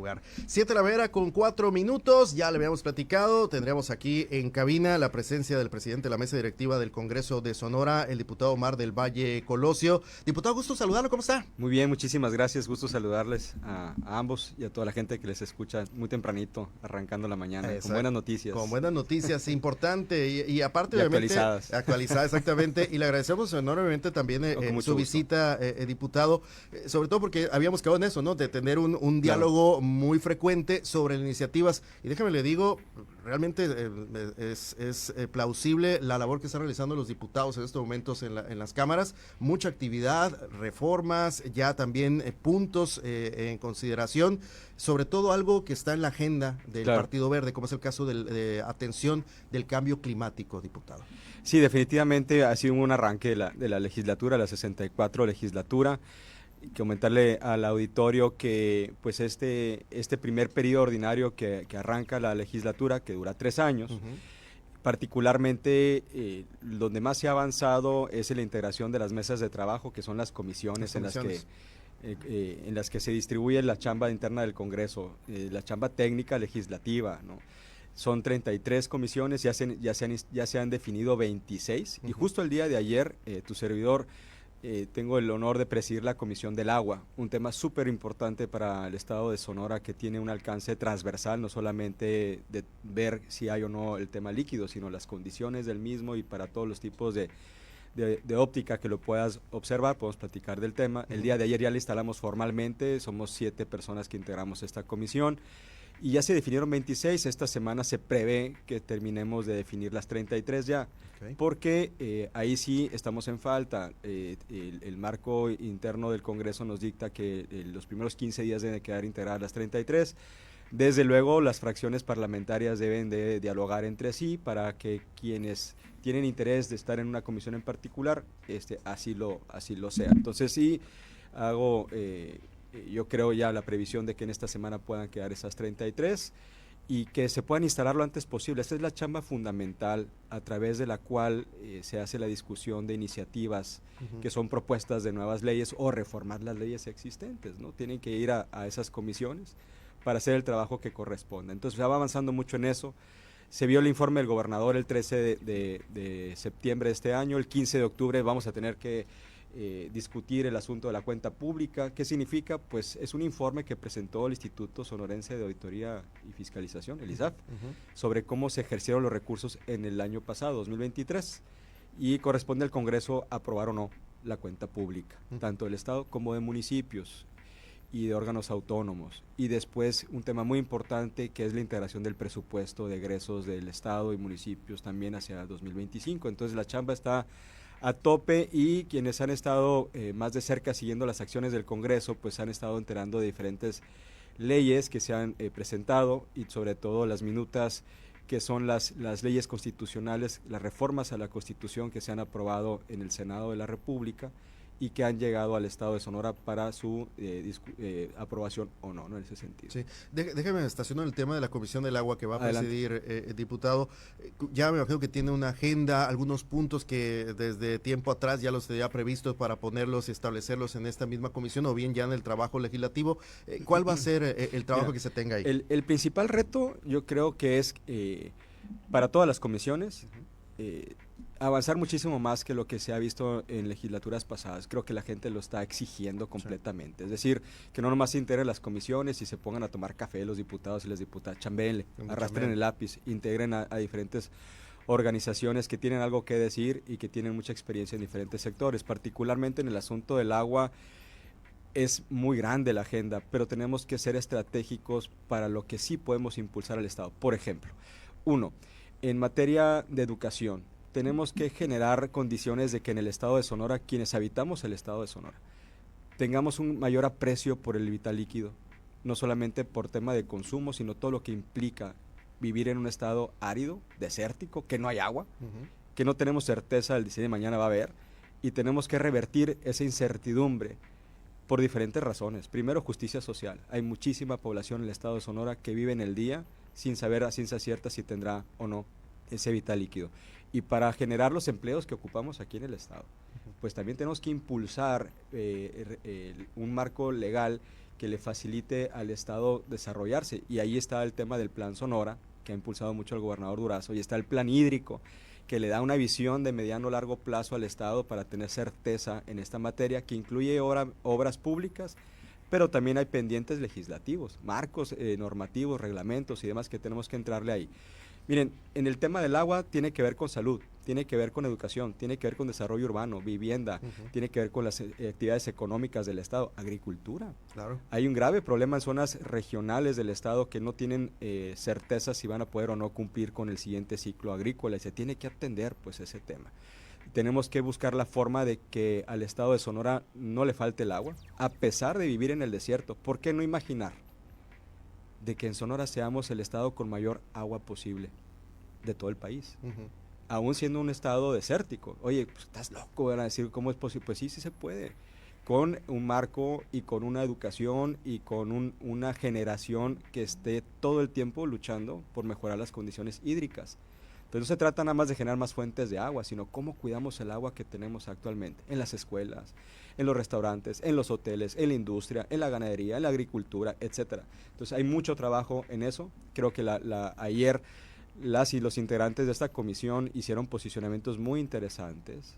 Lugar. 7:04 ya le habíamos platicado, tendríamos aquí en cabina la presencia del presidente de la mesa directiva del Congreso de Sonora, el diputado Omar del Valle Colosio. Diputado, gusto saludarlo, ¿cómo está? Muy bien, muchísimas gracias, gusto saludarles a ambos y a toda la gente que les escucha muy tempranito, arrancando la mañana, Exacto. con buenas noticias. Con buenas noticias, importante, y aparte y obviamente actualizadas, exactamente, y le agradecemos enormemente también su visita, diputado, sobre todo porque habíamos quedado en eso, ¿no? De tener un diálogo muy frecuente sobre iniciativas, y déjame le digo, realmente es plausible la labor que están realizando los diputados en estos momentos en las cámaras, mucha actividad, reformas, ya también puntos en consideración, sobre todo algo que está en la agenda del Partido Verde, como es el caso de atención del cambio climático, diputado. Sí, definitivamente ha sido un arranque de la legislatura, la 64 legislatura. Comentarle al auditorio que pues este primer periodo ordinario que arranca la legislatura, que dura 3 años, particularmente donde más se ha avanzado es en la integración de las mesas de trabajo, que son las comisiones, en las que se distribuye la chamba interna del Congreso, la chamba técnica legislativa, ¿no? Son 33 comisiones, ya se han definido 26, y justo el día de ayer tu servidor tengo el honor de presidir la Comisión del Agua, un tema súper importante para el estado de Sonora que tiene un alcance transversal, no solamente de ver si hay o no el tema líquido, sino las condiciones del mismo, y para todos los tipos de óptica que lo puedas observar, podemos platicar del tema. El día de ayer ya le instalamos formalmente, somos 7 personas que integramos esta comisión, y ya se definieron 26, esta semana se prevé que terminemos de definir las 33 ya, porque ahí sí estamos en falta. El marco interno del Congreso nos dicta que los primeros 15 días deben quedar integradas las 33. Desde luego las fracciones parlamentarias deben de dialogar entre sí para que quienes tienen interés de estar en una comisión en particular, así lo sea. Entonces sí hago... yo creo ya la previsión de que en esta semana puedan quedar esas 33 y que se puedan instalar lo antes posible. Esta es la chamba fundamental a través de la cual se hace la discusión de iniciativas que son propuestas de nuevas leyes o reformar las leyes existentes, ¿no? Tienen que ir a esas comisiones para hacer el trabajo que corresponde. Entonces ya va avanzando mucho en eso. Se vio el informe del gobernador el 13 de septiembre de este año, el 15 de octubre vamos a tener que discutir el asunto de la cuenta pública. ¿Qué significa? Pues es un informe que presentó el Instituto Sonorense de Auditoría y Fiscalización, el ISAF, sobre cómo se ejercieron los recursos en el año pasado, 2023, y corresponde al Congreso aprobar o no la cuenta pública, tanto del Estado como de municipios y de órganos autónomos. Y después un tema muy importante que es la integración del presupuesto de egresos del Estado y municipios también hacia el 2025. Entonces la chamba está a tope, y quienes han estado más de cerca siguiendo las acciones del Congreso, pues han estado enterando de diferentes leyes que se han presentado, y sobre todo las minutas que son las leyes constitucionales, las reformas a la Constitución que se han aprobado en el Senado de la República y que han llegado al Estado de Sonora para su aprobación o no, en ese sentido. Sí, déjeme estacionar el tema de la Comisión del Agua que va a presidir, diputado. Ya me imagino que tiene una agenda, algunos puntos que desde tiempo atrás ya los tenía previstos para ponerlos y establecerlos en esta misma comisión, o bien ya en el trabajo legislativo. ¿Cuál va a ser el trabajo que se tenga ahí? El principal reto yo creo que es para todas las comisiones, avanzar muchísimo más que lo que se ha visto en legislaturas pasadas. Creo que la gente lo está exigiendo completamente. Es decir, que no nomás se integren las comisiones y se pongan a tomar café los diputados y las diputadas, chambéenle, arrastren el lápiz, integren a diferentes organizaciones que tienen algo que decir y que tienen mucha experiencia en diferentes sectores. Particularmente en el asunto del agua es muy grande la agenda, pero tenemos que ser estratégicos para lo que sí podemos impulsar al Estado. Por ejemplo, en materia de educación, tenemos que generar condiciones de que en el estado de Sonora, quienes habitamos el estado de Sonora, tengamos un mayor aprecio por el vital líquido, no solamente por tema de consumo, sino todo lo que implica vivir en un estado árido, desértico, que no hay agua, que no tenemos certeza del día de mañana va a haber, y tenemos que revertir esa incertidumbre por diferentes razones. Primero, justicia social. Hay muchísima población en el estado de Sonora que vive en el día sin saber a ciencia cierta si tendrá o no ese vital líquido. Y para generar los empleos que ocupamos aquí en el estado, pues también tenemos que impulsar un marco legal que le facilite al Estado desarrollarse. Y ahí está el tema del Plan Sonora, que ha impulsado mucho el gobernador Durazo, y está el Plan Hídrico, que le da una visión de mediano o largo plazo al Estado para tener certeza en esta materia, que incluye obras públicas, pero también hay pendientes legislativos, marcos normativos, reglamentos y demás que tenemos que entrarle ahí. Miren, en el tema del agua tiene que ver con salud, tiene que ver con educación, tiene que ver con desarrollo urbano, vivienda, tiene que ver con las actividades económicas del Estado, agricultura. Claro. Hay un grave problema en zonas regionales del Estado que no tienen certeza si van a poder o no cumplir con el siguiente ciclo agrícola y se tiene que atender pues ese tema. Tenemos que buscar la forma de que al Estado de Sonora no le falte el agua, a pesar de vivir en el desierto. ¿Por qué no imaginar de que en Sonora seamos el estado con mayor agua posible de todo el país? Aún siendo un estado desértico. Oye, pues estás loco, van a decir, ¿cómo es posible? Pues sí, sí se puede. Con un marco y con una educación y con una generación que esté todo el tiempo luchando por mejorar las condiciones hídricas. Entonces no se trata nada más de generar más fuentes de agua, sino cómo cuidamos el agua que tenemos actualmente en las escuelas, en los restaurantes, en los hoteles, en la industria, en la ganadería, en la agricultura, etcétera. Entonces hay mucho trabajo en eso. Creo que ayer las y los integrantes de esta comisión hicieron posicionamientos muy interesantes.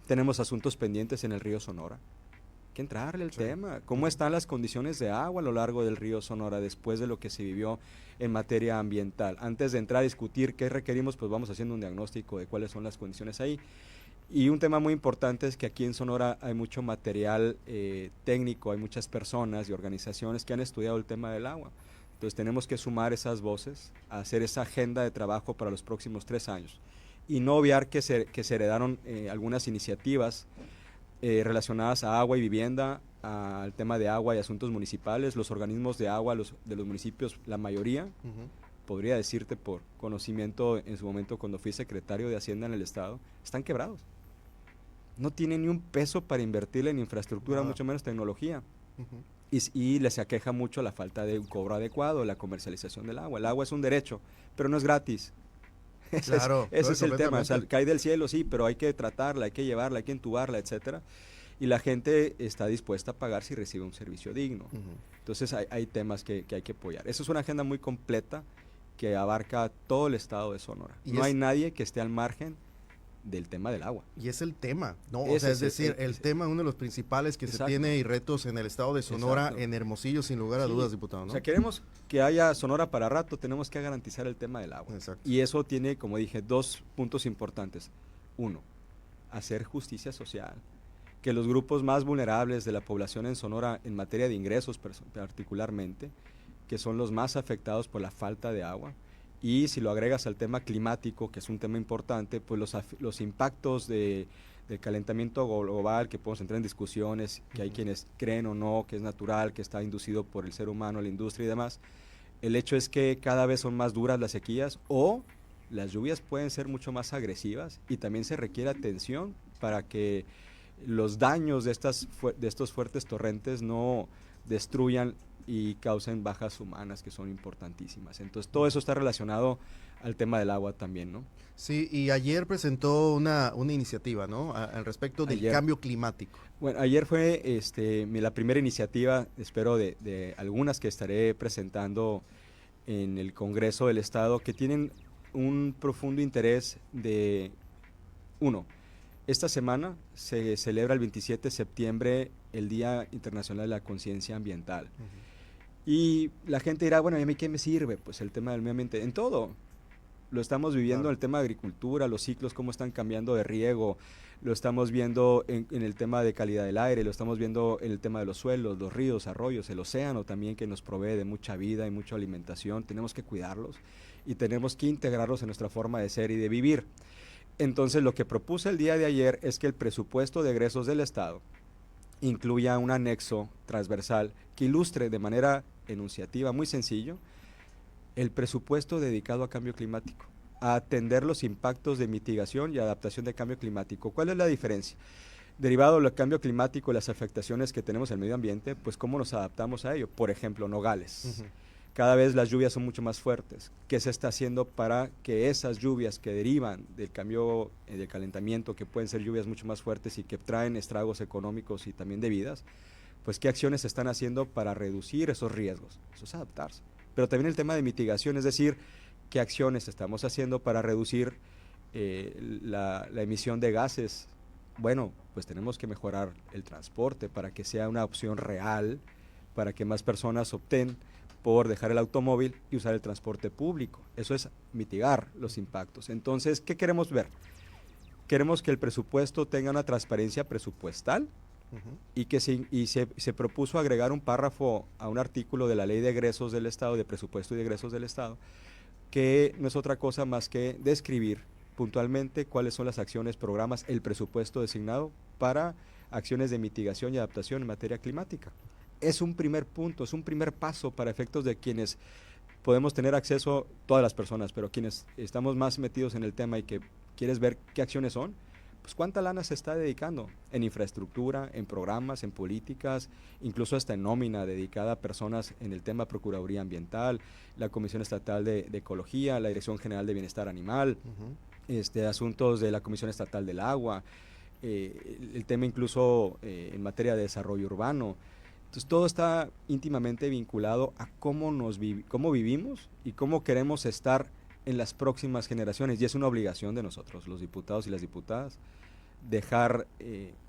Tenemos asuntos pendientes en el río Sonora. Hay que entrarle al tema. ¿Cómo están las condiciones de agua a lo largo del río Sonora después de lo que se vivió en materia ambiental? Antes de entrar a discutir qué requerimos, pues vamos haciendo un diagnóstico de cuáles son las condiciones ahí. Y un tema muy importante es que aquí en Sonora hay mucho material técnico, hay muchas personas y organizaciones que han estudiado el tema del agua. Entonces tenemos que sumar esas voces, hacer esa agenda de trabajo para los próximos 3 años y no obviar que se heredaron algunas iniciativas relacionadas a agua y vivienda, al tema de agua y asuntos municipales. Los organismos de agua de los municipios, la mayoría, podría decirte por conocimiento en su momento cuando fui secretario de Hacienda en el Estado, están quebrados. No tienen ni un peso para invertirle en infraestructura, mucho menos tecnología. Y les aqueja mucho la falta de un cobro adecuado, la comercialización del agua. El agua es un derecho, pero no es gratis. Claro, ese es el tema, o sea, cae del cielo, sí, pero hay que tratarla, hay que llevarla, hay que entubarla, etcétera. Y la gente está dispuesta a pagar si recibe un servicio digno. Entonces hay temas que hay que apoyar. Esa es una agenda muy completa que abarca todo el estado de Sonora. No hay nadie que esté al margen del tema del agua. Y es el tema, ¿no? O sea, es decir, el tema, uno de los principales que se tiene y retos en el estado de Sonora, en Hermosillo, sin lugar a dudas, diputado, ¿no? O sea, queremos que haya Sonora para rato, tenemos que garantizar el tema del agua. Y eso tiene, como dije, 2 puntos importantes. 1, hacer justicia social. Que los grupos más vulnerables de la población en Sonora, en materia de ingresos particularmente, que son los más afectados por la falta de agua, y si lo agregas al tema climático, que es un tema importante, pues los impactos del calentamiento global, que podemos entrar en discusiones, que hay quienes creen o no que es natural, que está inducido por el ser humano, la industria y demás. El hecho es que cada vez son más duras las sequías o las lluvias pueden ser mucho más agresivas y también se requiere atención para que los daños de estos fuertes torrentes no destruyan y causen bajas humanas que son importantísimas. Entonces todo eso está relacionado al tema del agua también, ¿no? Sí, y ayer presentó una iniciativa, ¿no? Al respecto del cambio climático. Bueno, ayer fue la primera iniciativa, espero, de algunas que estaré presentando en el Congreso del Estado, que tienen un profundo interés de, esta semana se celebra el 27 de septiembre el Día Internacional de la Conciencia Ambiental. Y la gente dirá, bueno, ¿y a mí qué me sirve? Pues el tema del medio ambiente, en todo. Lo estamos viviendo en el tema de agricultura, los ciclos, cómo están cambiando de riego, lo estamos viendo en el tema de calidad del aire, lo estamos viendo en el tema de los suelos, los ríos, arroyos, el océano también, que nos provee de mucha vida y mucha alimentación. Tenemos que cuidarlos y tenemos que integrarlos en nuestra forma de ser y de vivir. Entonces, lo que propuse el día de ayer es que el presupuesto de egresos del Estado incluya un anexo transversal que ilustre de manera enunciativa, muy sencillo, el presupuesto dedicado a cambio climático, a atender los impactos de mitigación y adaptación de cambio climático. ¿Cuál es la diferencia? Derivado del cambio climático y las afectaciones que tenemos en el medio ambiente, pues cómo nos adaptamos a ello. Por ejemplo, nogales. Cada vez las lluvias son mucho más fuertes. ¿Qué se está haciendo para que esas lluvias que derivan del cambio del calentamiento, que pueden ser lluvias mucho más fuertes y que traen estragos económicos y también de vidas, pues qué acciones se están haciendo para reducir esos riesgos. Eso es adaptarse. Pero también el tema de mitigación, es decir, qué acciones estamos haciendo para reducir la emisión de gases. Bueno, pues tenemos que mejorar el transporte para que sea una opción real, para que más personas opten por dejar el automóvil y usar el transporte público. Eso es mitigar los impactos. Entonces, ¿qué queremos ver? Queremos que el presupuesto tenga una transparencia presupuestal y que se propuso agregar un párrafo a un artículo de la Ley de Egresos del Estado, de Presupuesto y de Egresos del Estado, que no es otra cosa más que describir puntualmente cuáles son las acciones, programas, el presupuesto designado para acciones de mitigación y adaptación en materia climática. Es un primer punto, es un primer paso para efectos de quienes podemos tener acceso, todas las personas, pero quienes estamos más metidos en el tema y que quieres ver qué acciones son, pues cuánta lana se está dedicando en infraestructura, en programas, en políticas, incluso hasta en nómina dedicada a personas en el tema Procuraduría Ambiental, la Comisión Estatal de Ecología, la Dirección General de Bienestar Animal, asuntos de la Comisión Estatal del Agua, el tema incluso en materia de desarrollo urbano. Entonces todo está íntimamente vinculado a cómo vivimos y cómo queremos estar en las próximas generaciones, y es una obligación de nosotros, los diputados y las diputadas, dejar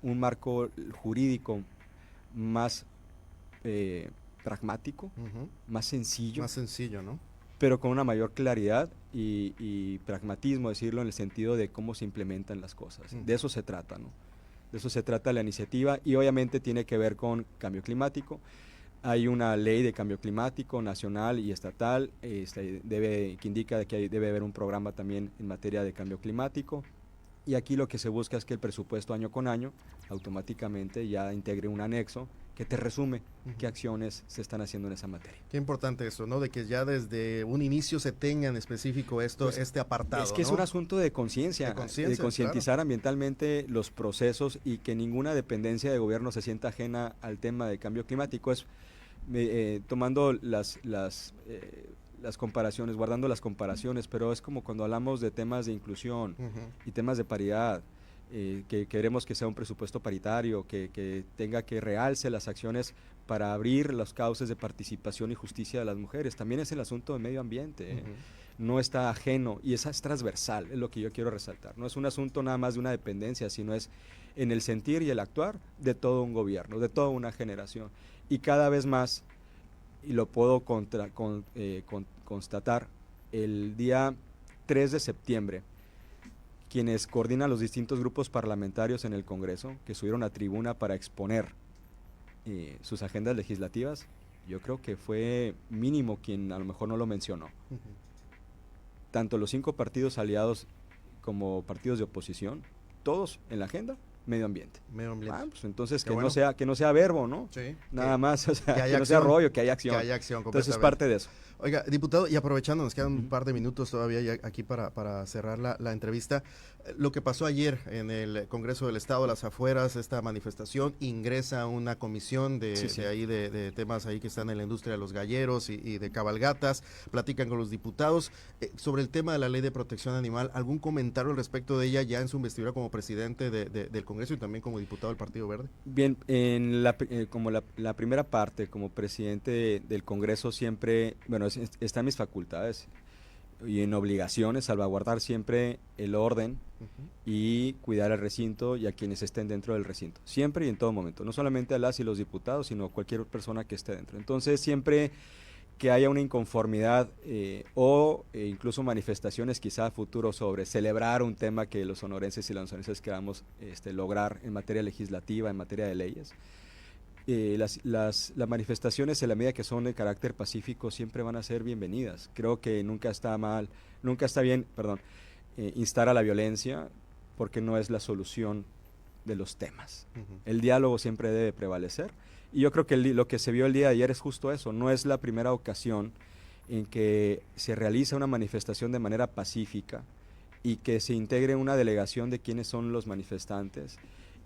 un marco jurídico más pragmático, más sencillo. Más sencillo, ¿no? Pero con una mayor claridad y pragmatismo, decirlo, en el sentido de cómo se implementan las cosas. De eso se trata, ¿no? De eso se trata la iniciativa, y obviamente tiene que ver con cambio climático. Hay una ley de cambio climático nacional y estatal que indica que debe haber un programa también en materia de cambio climático, y aquí lo que se busca es que el presupuesto año con año automáticamente ya integre un anexo que te resume qué acciones se están haciendo en esa materia. Qué importante eso, ¿no? De que ya desde un inicio se tenga en específico esto, pues, este apartado. Es que, ¿no?, es un asunto de conciencia, de concientizar, claro, ambientalmente los procesos, y que ninguna dependencia de gobierno se sienta ajena al tema de cambio climático. Es tomando las comparaciones, guardando las comparaciones, pero es como cuando hablamos de temas de inclusión y temas de paridad, que queremos que sea un presupuesto paritario, que tenga que realce las acciones para abrir los cauces de participación y justicia de las mujeres. También es el asunto de medio ambiente, no está ajeno, y esa es transversal, es lo que yo quiero resaltar. No es un asunto nada más de una dependencia, sino es en el sentir y el actuar de todo un gobierno, de toda una generación. Y cada vez más, y lo puedo constatar, el día 3 de septiembre, quienes coordinan los distintos grupos parlamentarios en el Congreso, que subieron a tribuna para exponer sus agendas legislativas, yo creo que fue mínimo quien a lo mejor no lo mencionó. Tanto los 5 partidos aliados como partidos de oposición, todos en la agenda, medio ambiente. Pues entonces que, bueno, no sea verbo, ¿no? Sí. Nada más, o sea, que no sea rollo, que haya acción. Que haya acción. Entonces es parte de eso. Oiga, diputado, y aprovechando, nos quedan un par de minutos todavía ya aquí para cerrar la entrevista. Lo que pasó ayer en el Congreso del Estado, las afueras, esta manifestación, ingresa una comisión de temas ahí que están en la industria de los galleros y de cabalgatas, platican con los diputados sobre el tema de la Ley de Protección Animal. ¿Algún comentario al respecto de ella ya en su investidura como presidente del Congreso y también como diputado del Partido Verde? Bien, como la primera parte, como presidente del Congreso, siempre, bueno, está en mis facultades y en obligaciones salvaguardar siempre el orden y cuidar el recinto y a quienes estén dentro del recinto, siempre y en todo momento, no solamente a las y los diputados, sino a cualquier persona que esté dentro. Entonces, siempre que haya una inconformidad o incluso manifestaciones quizá a futuro sobre celebrar un tema que los sonorenses y las sonorenses queramos lograr en materia legislativa, en materia de leyes, las manifestaciones, en la medida que son de carácter pacífico, siempre van a ser bienvenidas. Creo que nunca está bien, instar a la violencia, porque no es la solución de los temas. El diálogo siempre debe prevalecer, y yo creo que lo que se vio el día de ayer es justo eso. No es la primera ocasión en que se realiza una manifestación de manera pacífica y que se integre una delegación de quiénes son los manifestantes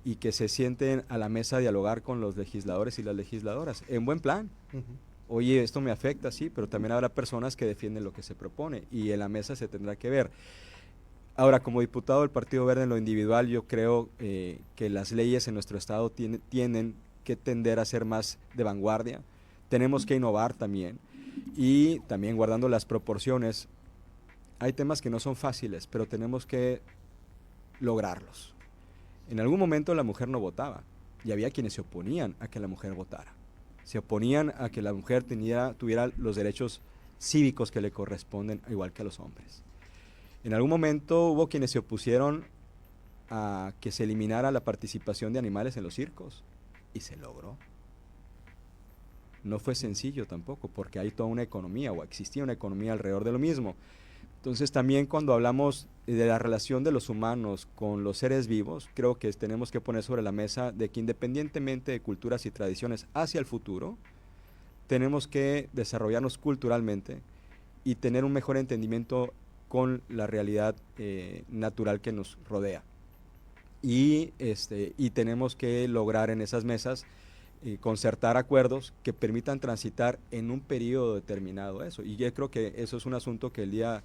y que se sienten a la mesa a dialogar con los legisladores y las legisladoras, en buen plan. Oye, esto me afecta, sí, pero también habrá personas que defienden lo que se propone, y en la mesa se tendrá que ver. Ahora, como diputado del Partido Verde en lo individual, yo creo que las leyes en nuestro estado tienen que tender a ser más de vanguardia, tenemos que innovar también, y también guardando las proporciones. Hay temas que no son fáciles, pero tenemos que lograrlos. En algún momento la mujer no votaba, y había quienes se oponían a que la mujer votara. Se oponían a que la mujer tuviera los derechos cívicos que le corresponden, igual que a los hombres. En algún momento hubo quienes se opusieron a que se eliminara la participación de animales en los circos, y se logró. No fue sencillo tampoco, porque hay toda una economía, o existía una economía alrededor de lo mismo. Entonces también cuando hablamos de la relación de los humanos con los seres vivos, creo que tenemos que poner sobre la mesa de que independientemente de culturas y tradiciones hacia el futuro, tenemos que desarrollarnos culturalmente y tener un mejor entendimiento con la realidad natural que nos rodea. Y tenemos que lograr en esas mesas concertar acuerdos que permitan transitar en un periodo determinado eso. Y yo creo que eso es un asunto que el día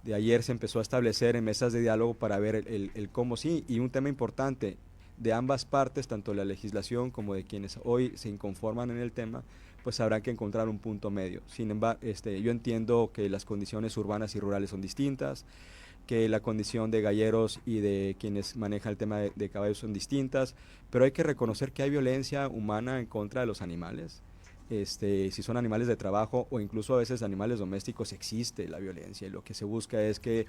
de ayer se empezó a establecer en mesas de diálogo para ver el cómo sí, y un tema importante de ambas partes, tanto la legislación como de quienes hoy se inconforman en el tema, pues habrá que encontrar un punto medio. Sin embargo, yo entiendo que las condiciones urbanas y rurales son distintas, que la condición de galleros y de quienes manejan el tema de caballos son distintas, pero hay que reconocer que hay violencia humana en contra de los animales. Si son animales de trabajo o incluso a veces animales domésticos, existe la violencia, y lo que se busca es que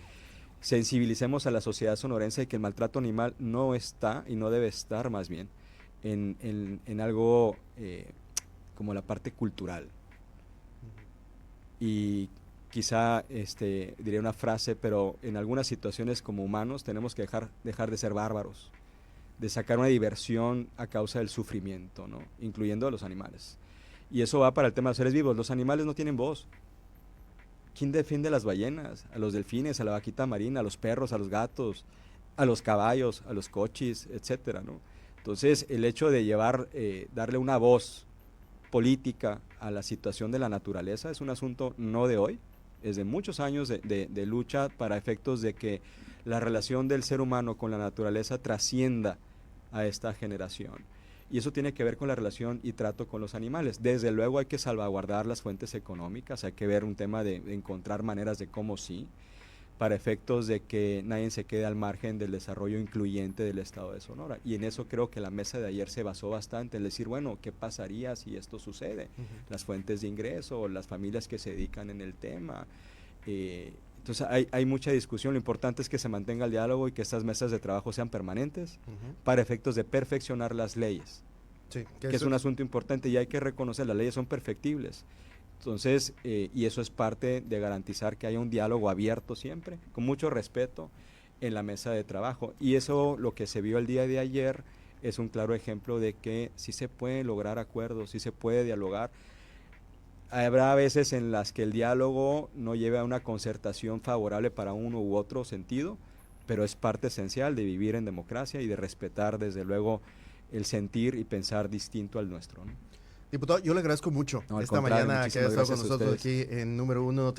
sensibilicemos a la sociedad sonorense de que el maltrato animal no está y no debe estar más bien en algo como la parte cultural. Y quizá diré una frase, pero en algunas situaciones como humanos tenemos que dejar de ser bárbaros, de sacar una diversión a causa del sufrimiento, ¿no? Incluyendo a los animales. Y eso va para el tema de los seres vivos. Los animales no tienen voz. ¿Quién defiende a las ballenas, a los delfines, a la vaquita marina, a los perros, a los gatos, a los caballos, a los cochis, etcétera, ¿no? Entonces, el hecho de darle una voz política a la situación de la naturaleza es un asunto no de hoy, es de muchos años de lucha para efectos de que la relación del ser humano con la naturaleza trascienda a esta generación. Y eso tiene que ver con la relación y trato con los animales. Desde luego hay que salvaguardar las fuentes económicas, hay que ver un tema de encontrar maneras de cómo sí, para efectos de que nadie se quede al margen del desarrollo incluyente del estado de Sonora. Y en eso creo que la mesa de ayer se basó bastante en decir, bueno, ¿qué pasaría si esto sucede? Las fuentes de ingreso, las familias que se dedican en el tema. Entonces hay mucha discusión. Lo importante es que se mantenga el diálogo y que estas mesas de trabajo sean permanentes para efectos de perfeccionar las leyes, sí, que es un asunto importante, y hay que reconocer, las leyes son perfectibles. Entonces, y eso es parte de garantizar que haya un diálogo abierto siempre, con mucho respeto en la mesa de trabajo. Y eso, lo que se vio el día de ayer, es un claro ejemplo de que sí se puede lograr acuerdos, sí se puede dialogar. Habrá veces en las que el diálogo no lleve a una concertación favorable para uno u otro sentido, pero es parte esencial de vivir en democracia y de respetar, desde luego, el sentir y pensar distinto al nuestro, ¿no? Diputado, yo le agradezco mucho esta mañana que haya estado con nosotros aquí en Número 1 Noticias.